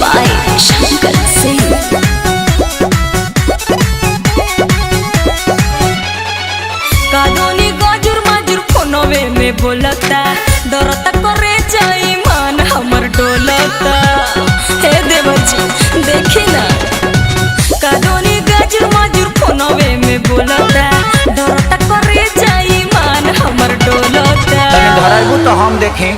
by Shankar Singh। कादोनी गजुर मजुर फोनवे में बोलता डरता करे जाई मान हमर डोलता। हे देवजी देखी ना कादोनी गजुर मजुर फोनवे में बोलता डरता करे जाई मान हमर डोलता। धराइबू तो हम देखें।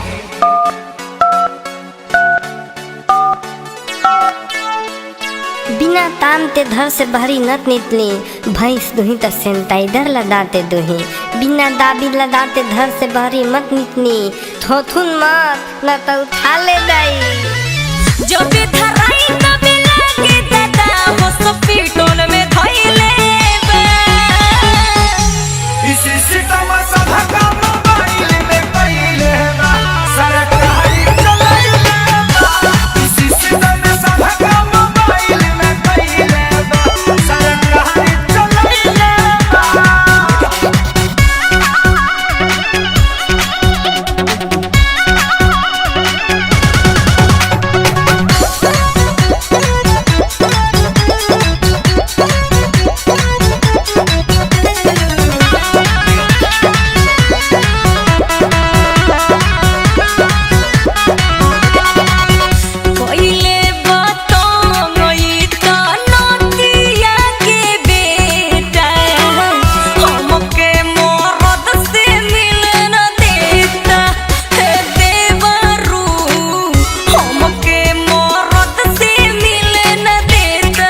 बिना ताम ते घर से बाहरी नत निकली भैंस दुही तो सैनिटाइजर लगाते दुही। बिना दाबी लगाते घर से बाहरी मत निकली थोथुन मत न तो उठा ले दाई। जो भी धराई तभी लागे दादा वो सब पीटोल में धइले बा। इसी सिस्टम सब काम मोबाइल में कइले बा सरकारी चलाइले बा। इसी सिस्टम सब काम मोबाइल में कइले बा सरकारी चलाइले बा। कोइले बातों गई तो नदिया के बेटा हमके मरद से मिलन देता। हे देवरू हमके मरद से मिलन देता।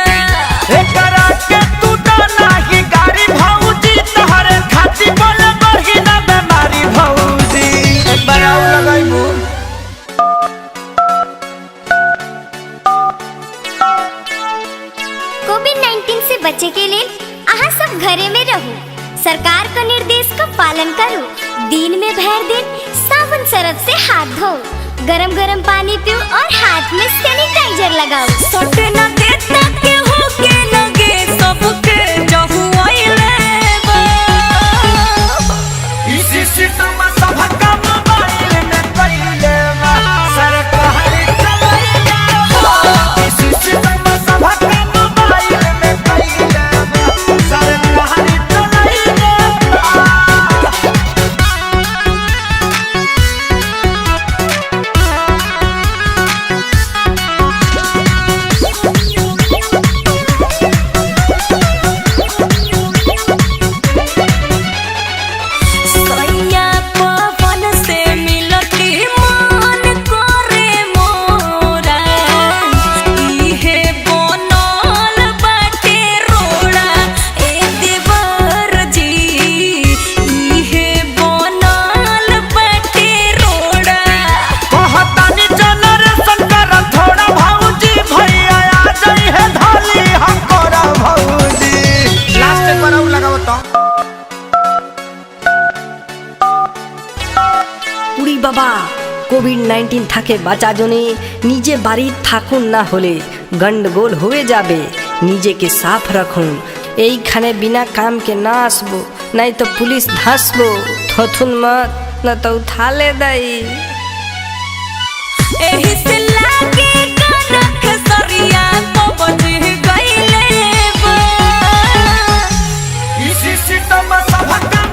एकरा के तू डाला ही गाड़ी भौजी तहरे खाती बोले बढ़ी ना बीमारी भौजी। एक बार आउ लगाइबू। कोविड-19 से बचे के लिए आहा सब घरे में रहू। सरकार का निर्देश का पालन करो। दिन में भर दिन साबुन सरफ से हाथ धो। गरम गरम पानी पियो और हाथ में सैनिटाइजर लगाओ। सटे न देता के हो के लगे सबके जहु आइले बा। इसी सिस्टम सब काम मोबाइल में कइले बा सरकारी चलाइले बा। इसी सिस्टम सब काम मोबाइल में कइले बा सरकारी चलाइले बा। सैया पवन से मिलती मन करे मोरा। इहे बनल बाटे रोड़ा ए देवर जी। इहे बनल बाटे रोड़ा। कहतानी जनरेशन कर थोड़ा भौजी भैया आ जाई है धाली हम करा भौजी। लास्ट पर आउ लगाओ तो পুরি বাবা কোভিড-19 থাকে বাঁচা জনে নিজে বাড়ি থাকুন না হলে গন্ডগোল হয়ে যাবে। নিজেকে সাফ রাখুন। এইখানে বিনা কাম के ना আসবো নাই তো পুলিশ ধাসবো। থথুন মত না তো উঠালে দাই। एही से लागे कनक सरिया तो बज गइले बा। इसी सिस्टम सब काम